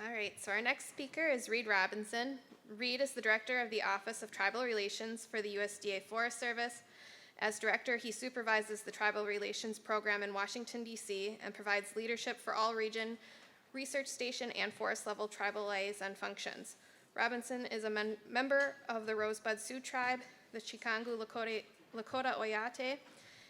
All right, so our next speaker is Reed Robinson. Reed is the Director of the Office of Tribal Relations for the USDA Forest Service. As Director, he supervises the Tribal Relations Program in Washington, D.C., and provides leadership for all region, research station, and forest-level tribal liaison functions. Robinson is a member of the Rosebud Sioux Tribe, the Chikangu Lakota Oyate.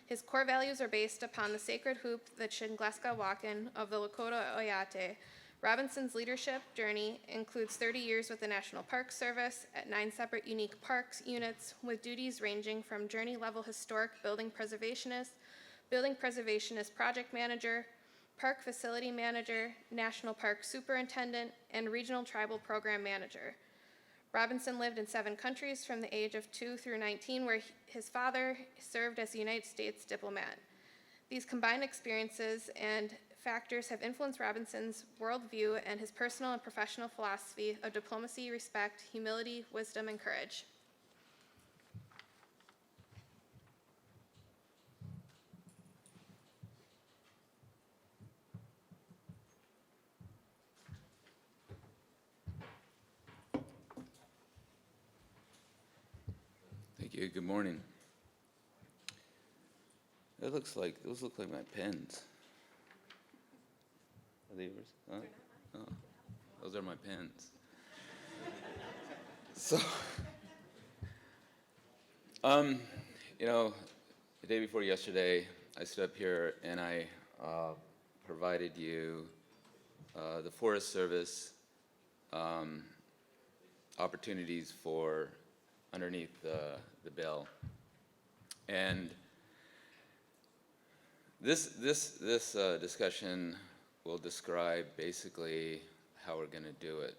His core values are based upon the sacred hoop, the Chingleska Wakin of the Lakota Oyate. Robinson's leadership journey includes 30 years with the National Park Service at 9 separate unique parks units with duties ranging from journey-level historic building preservationist project manager, park facility manager, national park superintendent, and regional tribal program manager. Robinson lived in 7 countries from the age of 2 through 19, where his father served as a United States diplomat. These combined experiences and factors have influenced Robinson's worldview and his personal and professional philosophy of diplomacy, respect, humility, wisdom, and courage. Thank you. Good morning. Those look like my pens. Are they yours? Huh? Oh, those are my pens. So, the day before yesterday, I stood up here and I provided you the Forest Service opportunities for underneath the bill, and this discussion will describe basically how we're going to do it.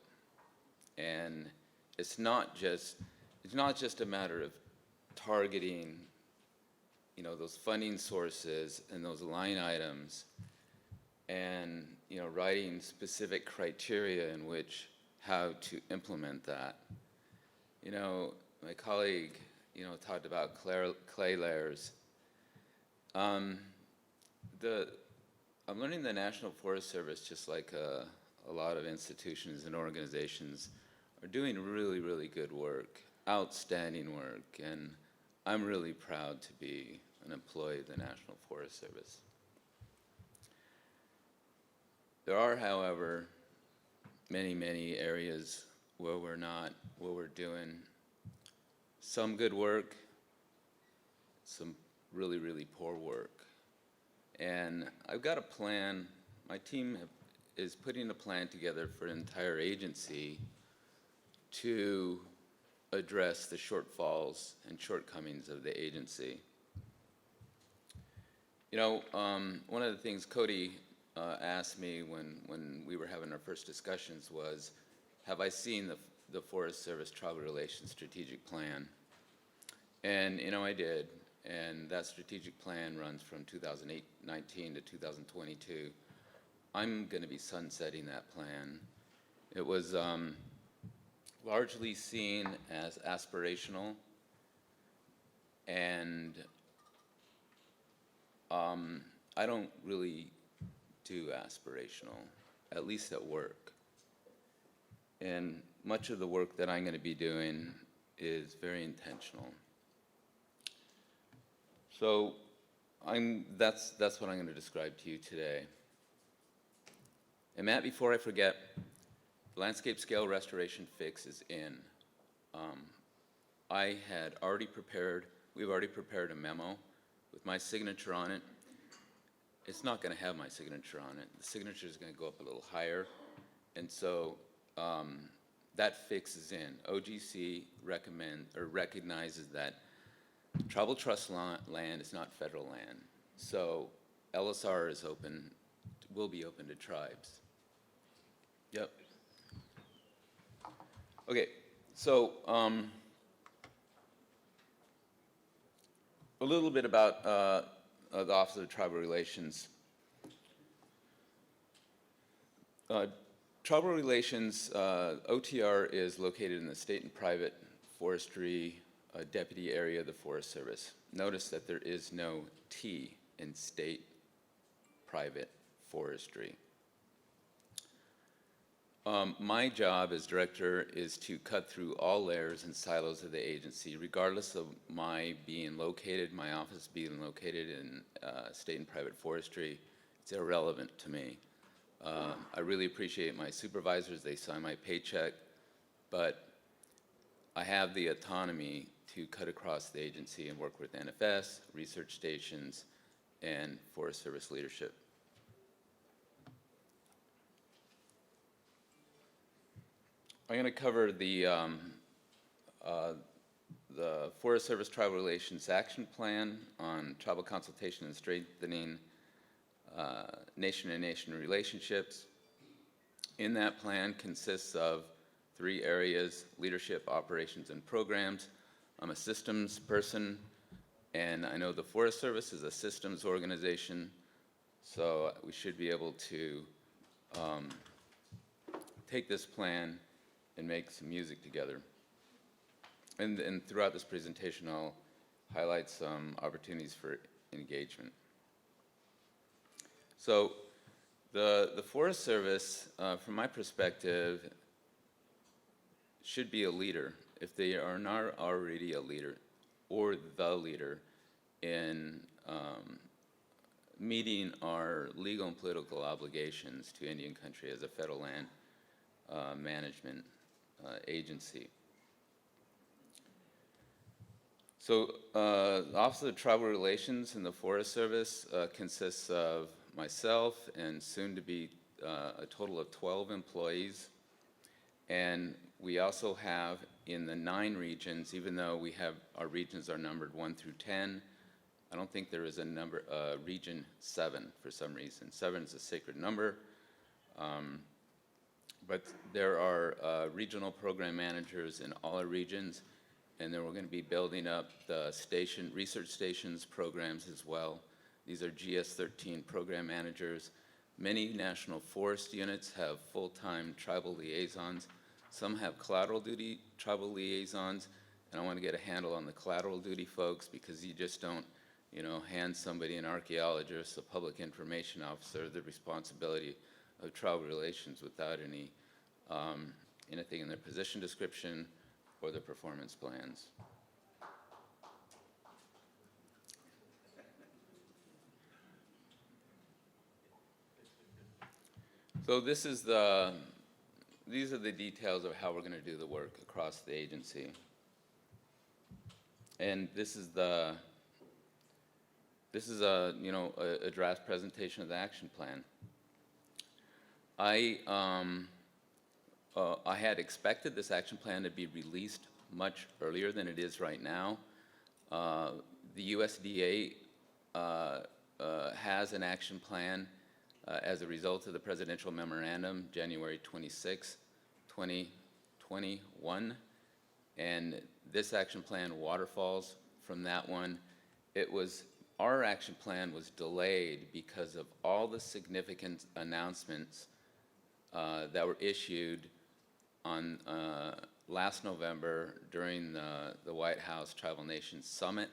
And it's not just a matter of targeting, those funding sources and those line items, and writing specific criteria in which how to implement that. My colleague, talked about clay layers. I'm learning the National Forest Service, just like a lot of institutions and organizations, are doing really, really good work, outstanding work, and I'm really proud to be an employee of the National Forest Service. There are, however, many, many areas where we're doing some good work, some really, really poor work. And I've got a plan. My team is putting a plan together for an entire agency to address the shortfalls and shortcomings of the agency. One of the things Cody asked me when we were having our first discussions was, have I seen the Forest Service Tribal Relations Strategic Plan? And I did. And that strategic plan runs from 2019 to 2022. I'm going to be sunsetting that plan. It was largely seen as aspirational, and I don't really do aspirational, at least at work. And much of the work that I'm going to be doing is very intentional. So that's what I'm going to describe to you today. And Matt, before I forget, the landscape scale restoration fix is in. We've already prepared a memo with my signature on it. It's not going to have my signature on it. The signature is going to go up a little higher. And so that fix is in. OGC recognizes that tribal trust land is not federal land, so LSR will be open to tribes. Yep. Okay, so a little bit about the Office of Tribal Relations. Tribal Relations, OTR, is located in the state and private forestry deputy area of the Forest Service. Notice that there is no T in state private forestry. My job as director is to cut through all layers and silos of the agency, regardless of my office being located in state and private forestry. It's irrelevant to me. I really appreciate my supervisors. They sign my paycheck, but I have the autonomy to cut across the agency and work with NFS, research stations, and Forest Service leadership. I'm going to cover the Forest Service Tribal Relations Action Plan on tribal consultation and strengthening nation-to-nation relationships. In that plan consists of 3 areas: leadership, operations, and programs. I'm a systems person, and I know the Forest Service is a systems organization, so we should be able to take this plan and make some music together. And throughout this presentation, I'll highlight some opportunities for engagement. So the Forest Service, from my perspective, should be a leader, if they are not already a leader, or the leader in meeting our legal and political obligations to Indian country as a federal land management agency. So the Office of Tribal Relations in the Forest Service consists of myself and soon to be a total of 12 employees. And we also have in the 9 regions, even though we have, our regions are numbered 1 through 10, I don't think there is a number, region 7 for some reason. 7 is a sacred number. But there are regional program managers in all our regions, and then we're going to be building up the research stations programs as well. These are GS-13 program managers. Many national forest units have full-time tribal liaisons. Some have collateral duty tribal liaisons, and I want to get a handle on the collateral duty folks, because you just don't, hand somebody, an archaeologist, a public information officer, the responsibility of tribal relations without anything in their position description or their performance plans. So these are the details of how we're going to do the work across the agency. And this is a draft presentation of the action plan. I had expected this action plan to be released much earlier than it is right now. The USDA has an action plan as a result of the presidential memorandum, January 26, 2021. And this action plan waterfalls from that one. Our action plan was delayed because of all the significant announcements that were issued on last November during the White House Tribal Nations Summit.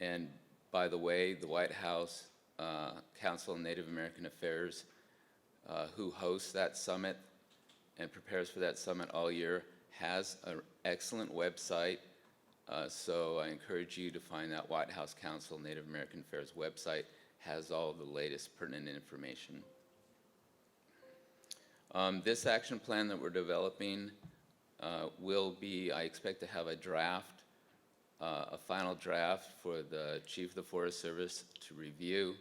And by the way, the White House Council on Native American Affairs, who hosts that summit and prepares for that summit all year, has an excellent website. So I encourage you to find that White House Council on Native American Affairs website, has all the latest pertinent information. This action plan that we're developing will be, I expect to have a draft, a final draft for the Chief of the Forest Service to review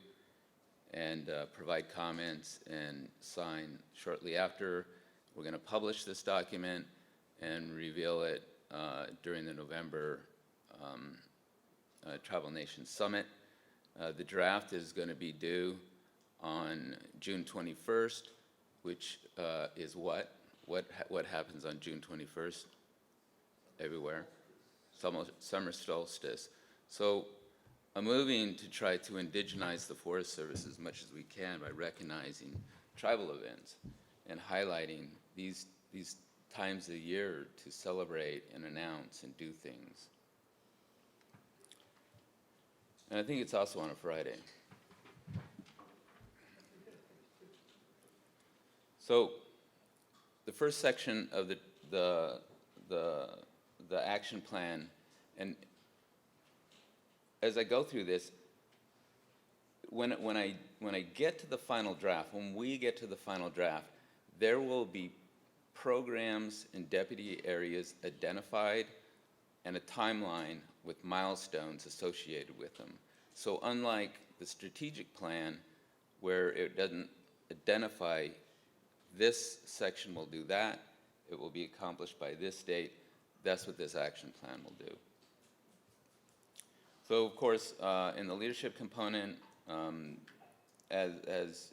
and provide comments and sign shortly after. We're going to publish this document and reveal it during the November Tribal Nations Summit. The draft is going to be due on June 21st, which is what happens on June 21st everywhere? Summer solstice. So I'm moving to try to indigenize the Forest Service as much as we can by recognizing tribal events and highlighting these times of the year to celebrate and announce and do things. And I think it's also on a Friday. So the first section of the, the action plan, and as I go through this, when I get to the final draft, when we get to the final draft, there will be programs in deputy areas identified and a timeline with milestones associated with them. So unlike the strategic plan, where it doesn't identify this section will do that, it will be accomplished by this date, that's what this action plan will do. So of course, in the leadership component, as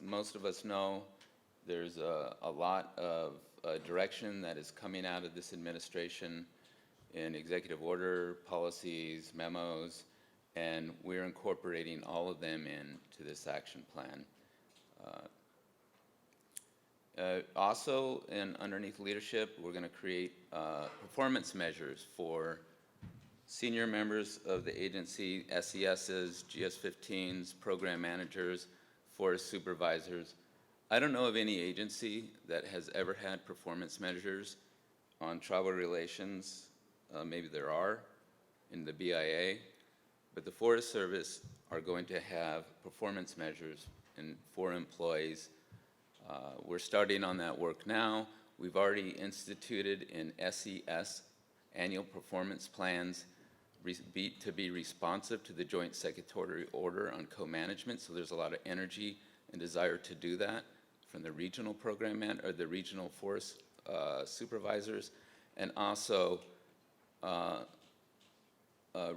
most of us know, there's a lot of direction that is coming out of this administration in executive order, policies, memos, and we're incorporating all of them into this action plan. Also, underneath leadership, we're going to create performance measures for senior members of the agency, SESs, GS-15s, program managers, forest supervisors. I don't know of any agency that has ever had performance measures on tribal relations. Maybe there are in the BIA, but the Forest Service are going to have performance measures for employees. We're starting on that work now. We've already instituted in SES annual performance plans to be responsive to the Joint Secretarial Order on Co-Management, so there's a lot of energy and desire to do that from the regional program or the regional forest supervisors, and also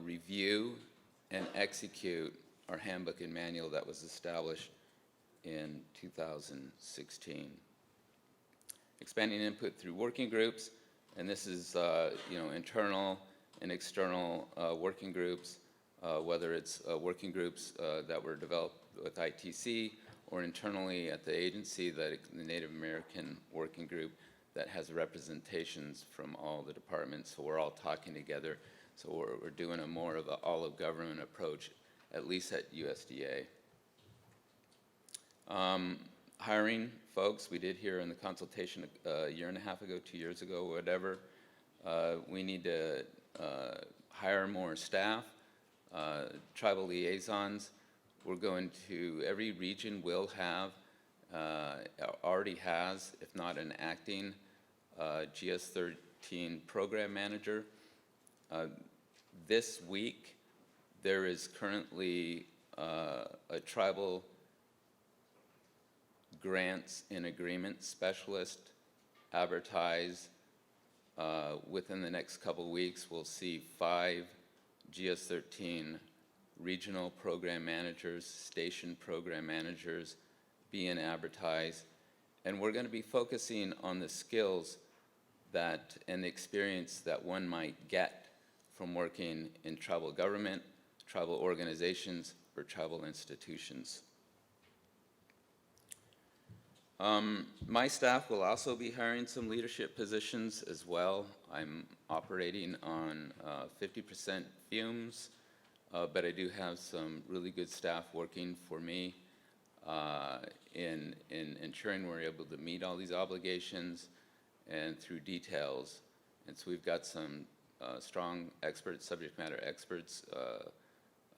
review and execute our handbook and manual that was established in 2016. Expanding input through working groups, and this is internal and external working groups, whether it's working groups that were developed with ITC or internally at the agency, the Native American Working Group that has representations from all the departments, so we're all talking together. So we're doing a more of an all-of-government approach, at least at USDA. Hiring folks, we did hear in the consultation a year and a half ago, 2 years ago, whatever. We need to hire more staff, tribal liaisons. We're going to, every region will have, already has, if not an acting GS-13 program manager. This week, there is currently a tribal grants and agreement specialist advertised. Within the next couple weeks, we'll see 5 GS-13 regional program managers, station program managers being advertised. And we're going to be focusing on the skills that and the experience that one might get from working in tribal government, tribal organizations, or tribal institutions. My staff will also be hiring some leadership positions as well. I'm operating on 50% fumes, but I do have some really good staff working for me in ensuring we're able to meet all these obligations and through details. And so we've got some strong experts, subject matter experts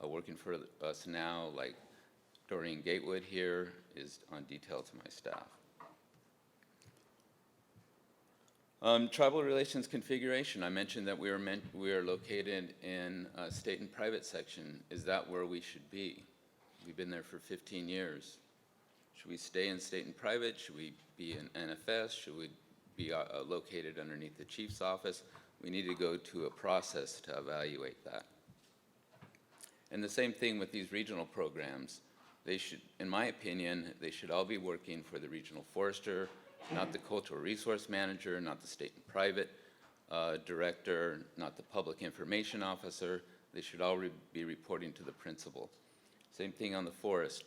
working for us now, like Doreen Gatewood here is on detail to my staff. Tribal relations configuration. I mentioned that we are located in a state and private section. Is that where we should be? We've been there for 15 years. Should we stay in state and private? Should we be in NFS? Should we be located underneath the chief's office? We need to go to a process to evaluate that. And the same thing with these regional programs. They should, in my opinion, they should all be working for the regional forester, not the cultural resource manager, not the state and private director, not the public information officer. They should all be reporting to the principal. Same thing on the forest.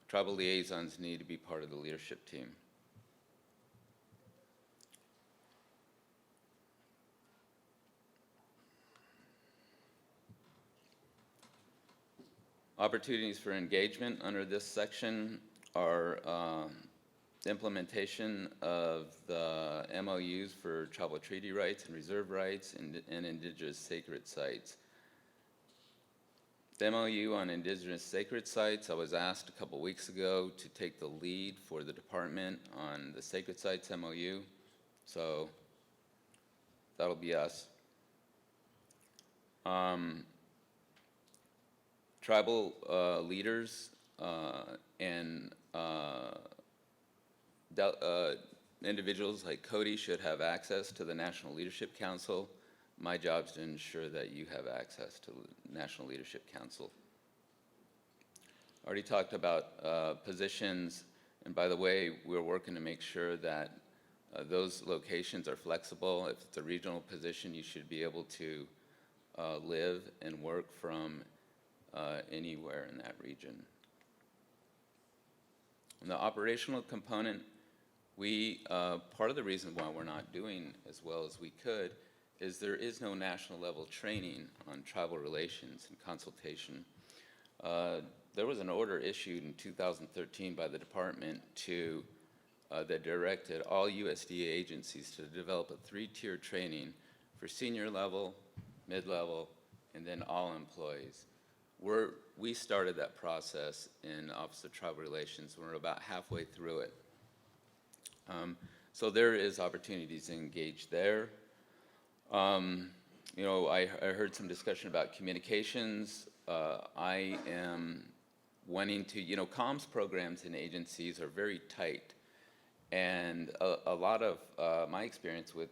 Tribal liaisons need to be part of the leadership team. Opportunities for engagement under this section are implementation of the MOUs for tribal treaty rights and reserve rights and indigenous sacred sites. The MOU on indigenous sacred sites, I was asked a couple weeks ago to take the lead for the department on the sacred sites MOU, so that'll be us. Tribal leaders and individuals like Cody should have access to the National Leadership Council. My job is to ensure that you have access to the National Leadership Council. I already talked about positions, and by the way, we're working to make sure that those locations are flexible. If it's a regional position, you should be able to live and work from anywhere in that region. And the operational component, part of the reason why we're not doing as well as we could is there is no national level training on tribal relations and consultation. There was an order issued in 2013 by the department that directed all USDA agencies to develop a 3-tier training for senior level, mid-level, and then all employees. We started that process in Office of Tribal Relations. We're about halfway through it. So there is opportunities to engage there. You know, I heard some discussion about communications. I am wanting to, you know, comms programs in agencies are very tight. And a lot of my experience with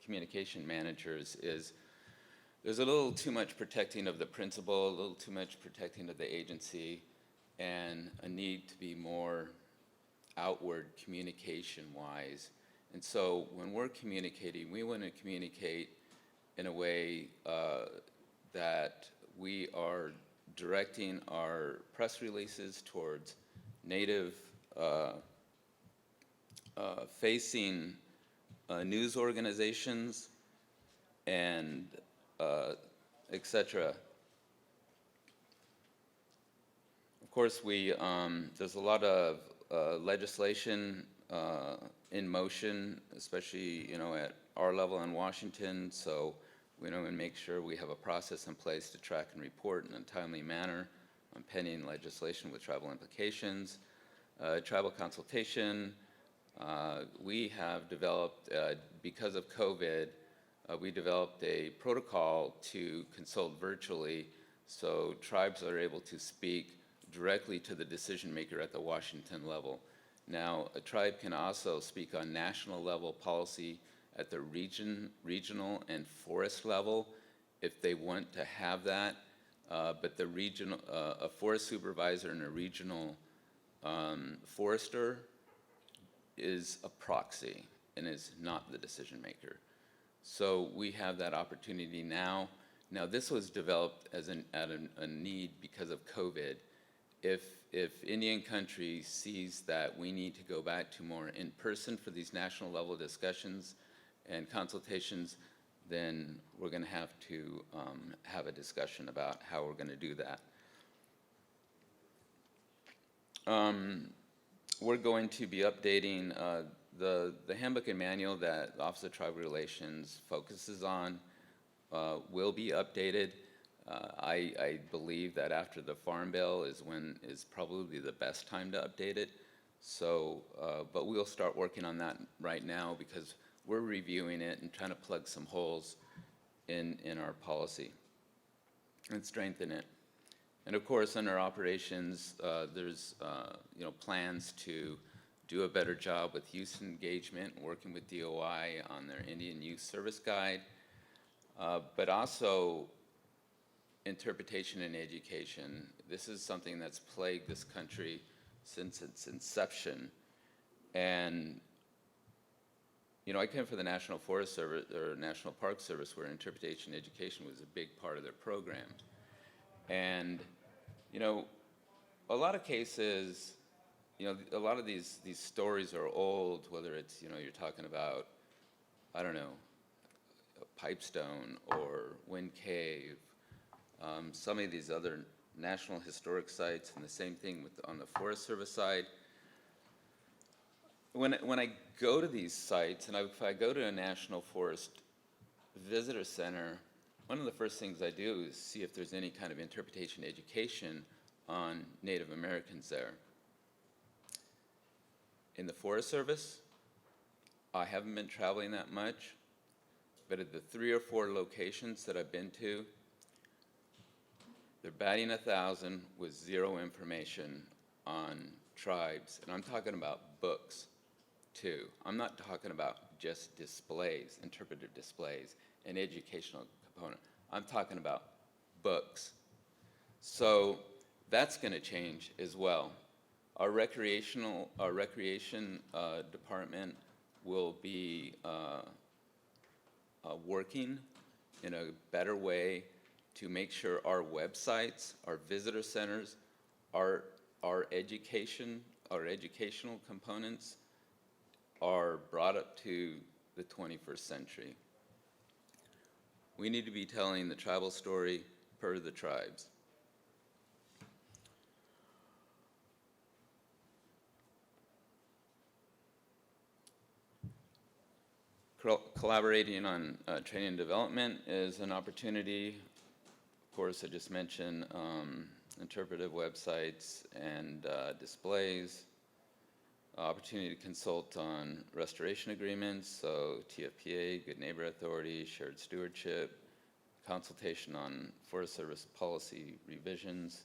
communication managers is there's a little too much protecting of the principal, a little too much protecting of the agency, and a need to be more outward communication-wise. And so when we're communicating, we want to communicate in a way that we are directing our press releases towards native facing news organizations and etc. Of course, there's a lot of legislation in motion, especially, you know, at our level in Washington. So we know and make sure we have a process in place to track and report in a timely manner on pending legislation with tribal implications. Tribal consultation, we have developed, because of COVID, we developed a protocol to consult virtually so tribes are able to speak directly to the decision maker at the Washington level. Now, a tribe can also speak on national level policy at the regional and forest level if they want to have that, but the regional, a forest supervisor and a regional forester is a proxy and is not the decision maker. So we have that opportunity now. Now, this was developed as a need because of COVID. If Indian country sees that we need to go back to more in person for these national level discussions and consultations, then we're going to have to have a discussion about how we're going to do that. We're going to be updating the handbook and manual that the Office of Tribal Relations focuses on will be updated. I believe that after the Farm Bill is probably the best time to update it. So, but we'll start working on that right now because we're reviewing it and trying to plug some holes in our policy and strengthen it. And of course, in our operations, there's you know, plans to do a better job with youth engagement, working with DOI on their Indian Youth Service Guide, but also interpretation and education. This is something that's plagued this country since its inception. And, you know, I came from the National Forest Service, or National Park Service, where interpretation and education was a big part of their program. And, you know, a lot of cases, you know, a lot of these stories are old, whether it's, you know, you're talking about, I don't know, Pipestone or Wind Cave, some of these other national historic sites, and the same thing on the Forest Service side. when I go to these sites, and if I go to a National Forest Visitor Center, one of the first things I do is see if there's any kind of interpretation education on Native Americans there. In the Forest Service, I haven't been traveling that much, but at the 3 or 4 locations that I've been to, they're batting 1,000 with zero information on tribes, and I'm talking about books too. I'm not talking about just displays, interpretive displays, and educational component. I'm talking about books. So that's going to change as well. Our recreation department will be working in a better way to make sure our websites, our visitor centers, our educational components are brought up to the 21st century. We need to be telling the tribal story per the tribes. Collaborating on training and development is an opportunity. Of course, I just mentioned interpretive websites and displays. Opportunity to consult on restoration agreements, so TFPA, Good Neighbor Authority, shared stewardship, consultation on Forest Service policy revisions.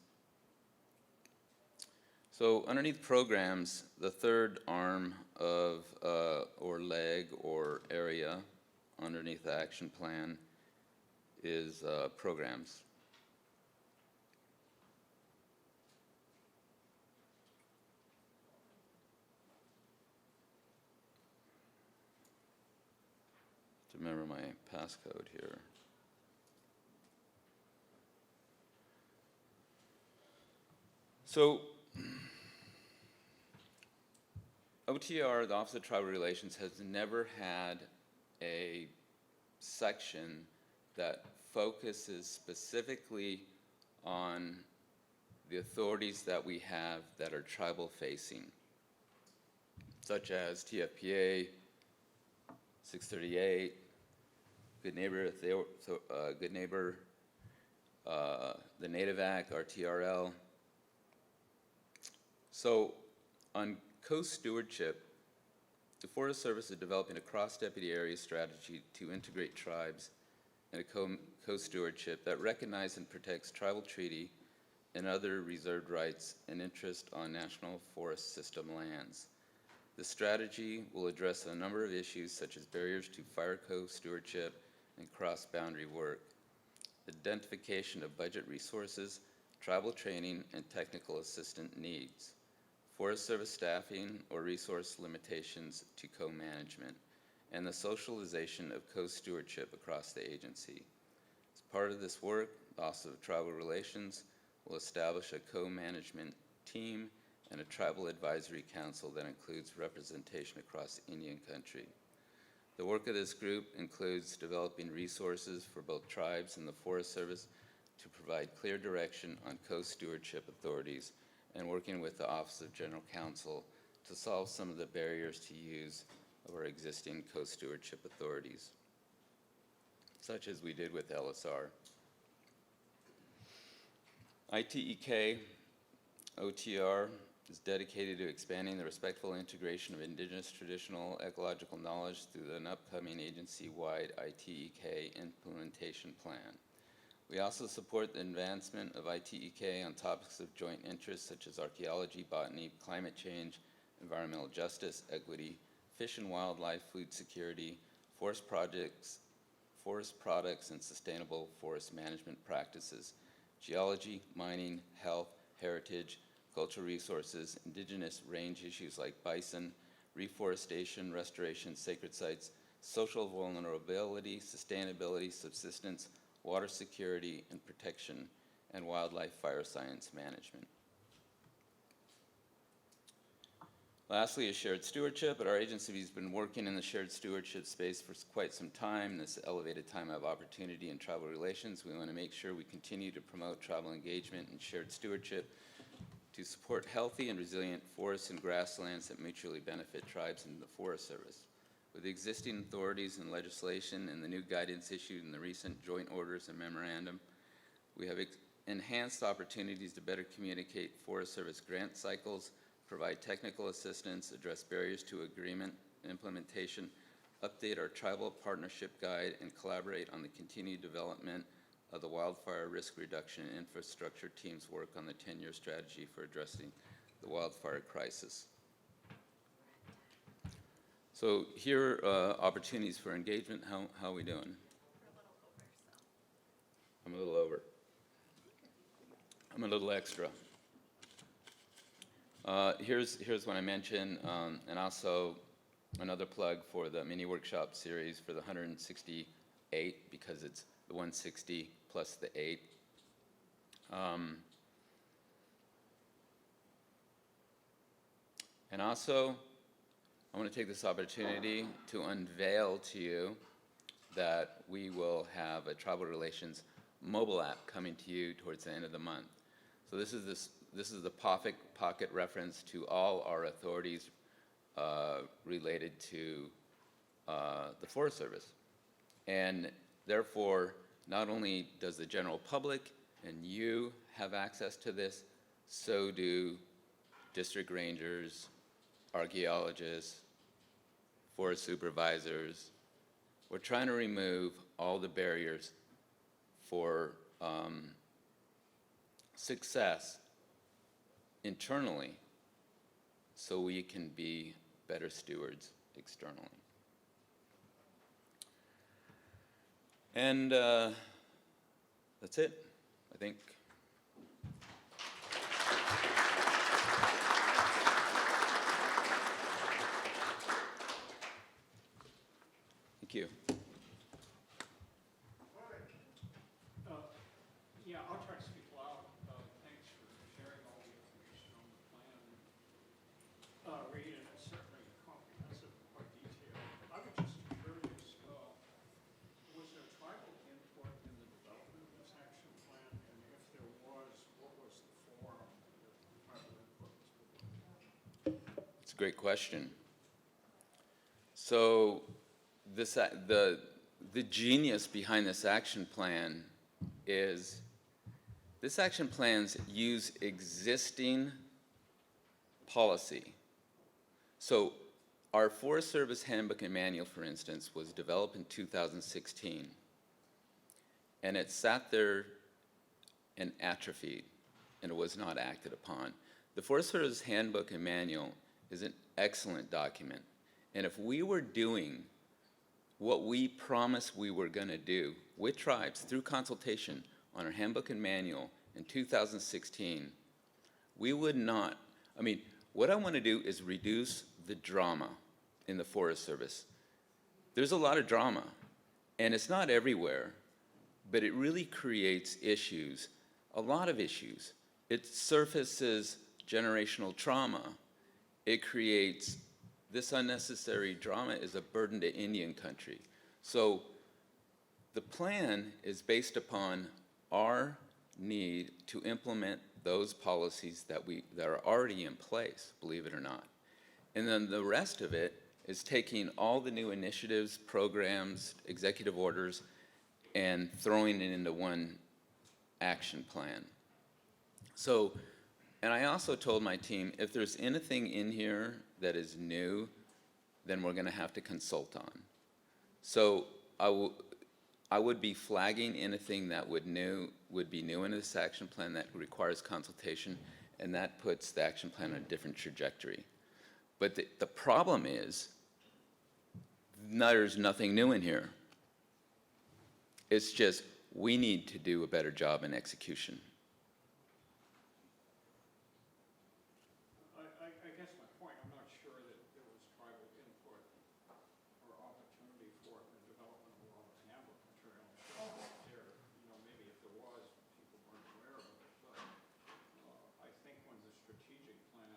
So underneath programs, the third arm of, or leg or area underneath the action plan is programs. To remember my passcode here. So OTR, the Office of Tribal Relations, has never had a section that focuses specifically on the authorities that we have that are tribal facing, such as TFPA, 638, Good Neighbor, Good Neighbor, the Native Act, RTRL. So on co-stewardship, the Forest Service is developing a cross-deputy area strategy to integrate tribes in a co-stewardship that recognizes and protects tribal treaty and other reserved rights and interest on National Forest System lands. The strategy will address a number of issues such as barriers to fire co-stewardship and cross-boundary work, identification of budget resources, tribal training, and technical assistant needs, Forest Service staffing or resource limitations to co-management, and the socialization of co-stewardship across the agency. As part of this work, the Office of Tribal Relations will establish a co-management team and a tribal advisory council that includes representation across Indian country. The work of this group includes developing resources for both tribes and the Forest Service to provide clear direction on co-stewardship authorities and working with the Office of General Counsel to solve some of the barriers to use of our existing co-stewardship authorities, such as we did with LSR. ITEK OTR is dedicated to expanding the respectful integration of Indigenous traditional ecological knowledge through an upcoming agency-wide ITEK implementation plan. We also support the advancement of ITEK on topics of joint interest such as archaeology, botany, climate change, environmental justice, equity, fish and wildlife, food security, forest products, and sustainable forest management practices, geology, mining, health, heritage, cultural resources, indigenous range issues like bison, reforestation, restoration, sacred sites, social vulnerability, sustainability, subsistence, water security and protection, and wildlife fire science management. Lastly, is shared stewardship. At our agency, we've been working in the shared stewardship space for quite some time. This elevated time of opportunity in tribal relations. We want to make sure we continue to promote tribal engagement and shared stewardship to support healthy and resilient forests and grasslands that mutually benefit tribes and the Forest Service. With the existing authorities and legislation and the new guidance issued in the recent joint orders and memorandum, we have enhanced opportunities to better communicate Forest Service grant cycles, provide technical assistance, address barriers to agreement implementation, update our tribal partnership guide, and collaborate on the continued development of the wildfire risk reduction and infrastructure team's work on the 10-year strategy for addressing the wildfire crisis. So here are opportunities for engagement. How are we doing? I'm a little over. I'm a little extra. Here's what I mentioned, and also another plug for the mini workshop series for the 168, because it's the 160 plus the 8. And also, I want to take this opportunity to unveil to you that we will have a tribal relations mobile app coming to you towards the end of the month. So this is the pocket reference to all our authorities related to the Forest Service. And therefore, not only does the general public and you have access to this, so do district rangers, archaeologists, forest supervisors. We're trying to remove all the barriers for success internally so we can be better stewards externally. And that's it, I think. Thank you. Yeah, I'll try to speak loud. Thanks for sharing all the information on the plan. Read, and it's certainly comprehensive and quite detailed. I was just curious, was there tribal input in the development of this action plan? And if there was, what was the forum that tribal input was put in? It's a great question. So the genius behind this action plan is this action plans use existing policy. So our Forest Service Handbook and Manual, for instance, was developed in 2016. And it sat there and atrophied, and it was not acted upon. The Forest Service Handbook and Manual is an excellent document. And if we were doing what we promised we were going to do with tribes through consultation on our handbook and manual in 2016, we would not, what I want to do is reduce the drama in the Forest Service. There's a lot of drama, and it's not everywhere, but it really creates issues, a lot of issues. It surfaces generational trauma. It creates this unnecessary drama is a burden to Indian country. So the plan is based upon our need to implement those policies that are already in place, believe it or not. And then the rest of it is taking all the new initiatives, programs, executive orders, and throwing it into one action plan. So, and I also told my team, if there's anything in here that is new, then we're going to have to consult on. So I would be flagging anything that would be new in this action plan that requires consultation, and that puts the action plan on a different trajectory. But the problem is, there's nothing new in here. It's just we need to do a better job in execution. I guess my point, I'm not sure that there was tribal input or opportunity for it in the development of a lot of handbook material. Maybe if there was, people weren't aware of it. But I think when the strategic plan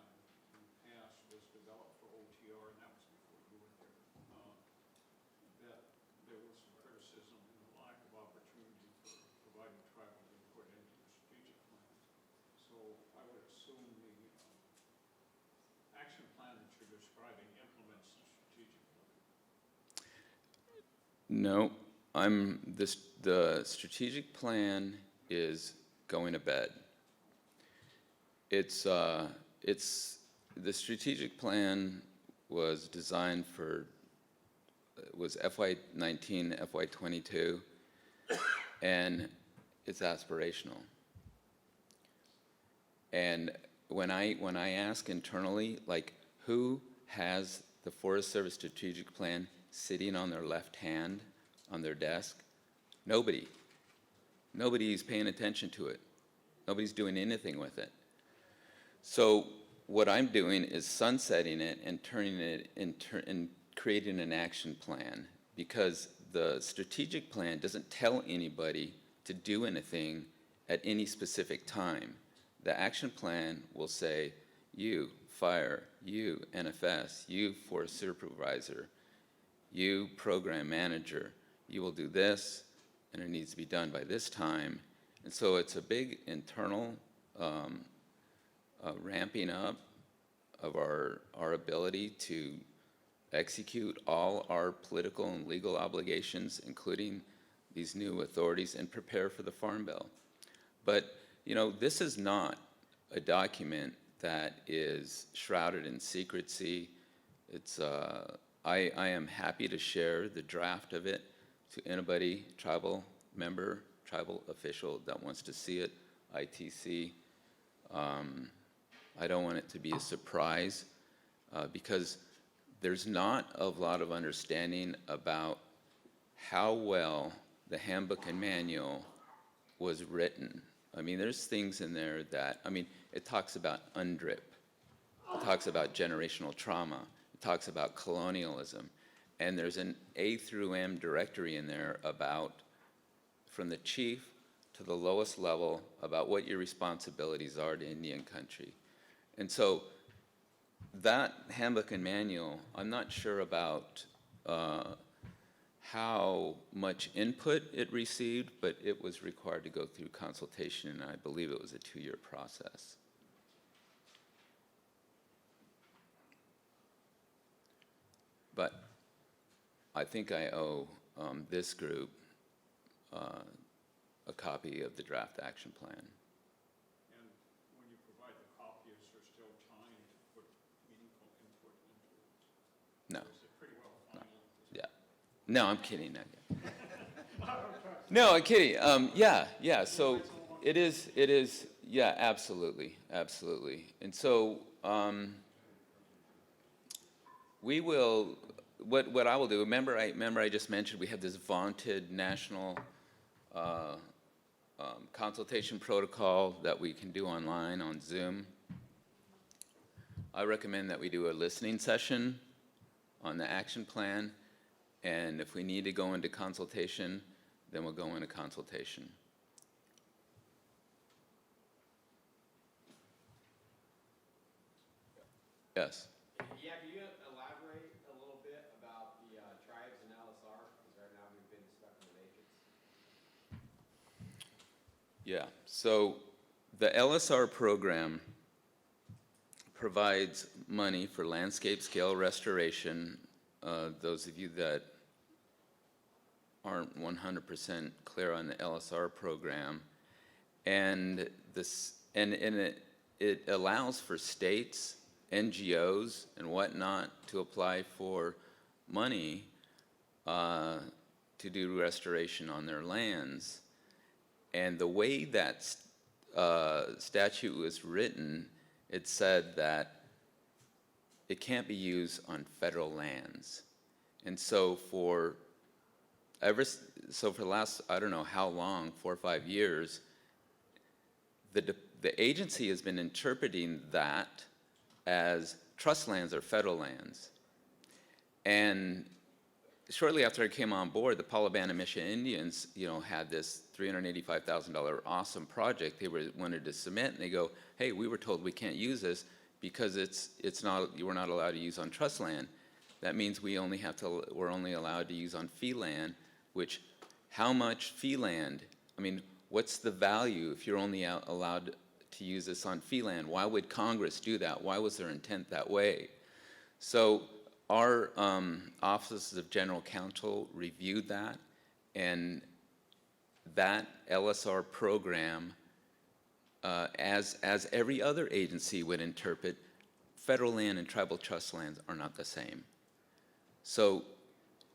in the past was developed for OTR, and that was before you were there, that there was some criticism and the lack of opportunity for providing tribal input into the strategic plan. So I would assume the describing implements the strategic plan. No, the strategic plan is going to bed. The strategic plan was designed was FY19, FY22, and it's aspirational. And when I ask internally, like, who has the Forest Service strategic plan sitting on their left hand on their desk? Nobody. Nobody's paying attention to it. Nobody's doing anything with it. So what I'm doing is sunsetting it and turning it and creating an action plan, because the strategic plan doesn't tell anybody to do anything at any specific time. The action plan will say, you, fire, you, NFS, you, forest supervisor, you, program manager, you will do this, and it needs to be done by this time. And so it's a big internal ramping up of our ability to execute all our political and legal obligations, including these new authorities, and prepare for the Farm Bill. But, you know, this is not a document that is shrouded in secrecy. It's, I am happy to share the draft of it to anybody, tribal member, tribal official that wants to see it, ITC. I don't want it to be a surprise because there's not a lot of understanding about how well the handbook and manual was written. I mean, there's things in there that, I mean, it talks about UNDRIP. It talks about generational trauma. It talks about colonialism. And there's an A through M directory in there about, from the chief to the lowest level, about what your responsibilities are to Indian country. And so that handbook and manual, I'm not sure about how much input it received, but it was required to go through consultation, and I believe it was a 2-year process. But I think I owe this group a copy of the draft action plan. And when you provide the copy, is there still time to put meaningful input into it? No. Or is it pretty well final? Yeah. No, I'm kidding. No, I'm kidding. Yeah. So it is. Yeah, absolutely. And so we will. What I will do. Remember, I just mentioned we have this vaunted national consultation protocol that we can do online on Zoom. I recommend that we do a listening session on the action plan, and if we need to go into consultation, then we'll go into consultation. Yes? Yeah, can you elaborate a little bit about the tribes and LSR? Because right now we've been stuck in the matrix. Yeah, so the LSR program provides money for landscape scale restoration. Those of you that aren't 100% clear on the LSR program, and it allows for states, NGOs, and whatnot to apply for money to do restoration on their lands. And the way that statute was written, it said that it can't be used on federal lands. And so for the last, I don't know how long, 4 or 5 years, the agency has been interpreting that as trust lands are federal lands. And shortly after I came on board, the Palabana Indians, had this $385,000 awesome project they wanted to submit, and they go, "Hey, we were told we can't use this because we're not allowed to use on trust land. That means we're only allowed to use on fee land." Which, how much fee land? I mean, what's the value if you're only allowed to use this on fee land? Why would Congress do that? Why was their intent that way? So our offices of general counsel reviewed that, and that LSR program, as every other agency would interpret, federal land and tribal trust lands are not the same. So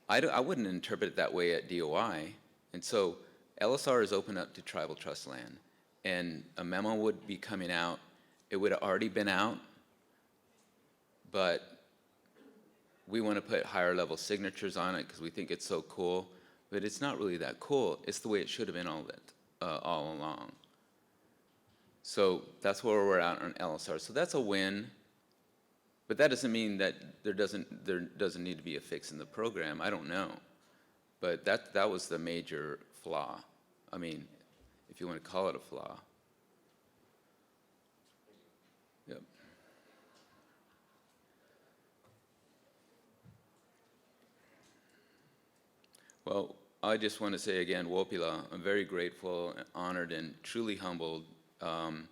I wouldn't interpret it that way at DOI. And so LSR is open up to tribal trust land, and a memo would be coming out. It would have already been out, but we want to put higher level signatures on it because we think it's so cool. But it's not really that cool. It's the way it should have been all along. So that's where we're at on LSR. So that's a win. But that doesn't mean that there doesn't need to be a fix in the program. I don't know. But that was the major flaw. I mean, if you want to call it a flaw. Yep. Well, I just want to say again, Wopila, I'm very grateful, honored, and truly humbled. The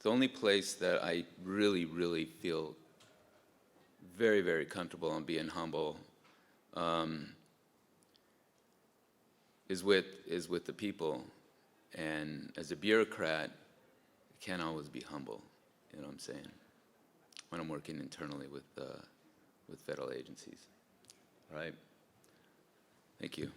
only place that I really, really feel very, very comfortable and being humble is with the people. And as a bureaucrat, I can't always be humble. You know what I'm saying? When I'm working internally with federal agencies. All right? Thank you.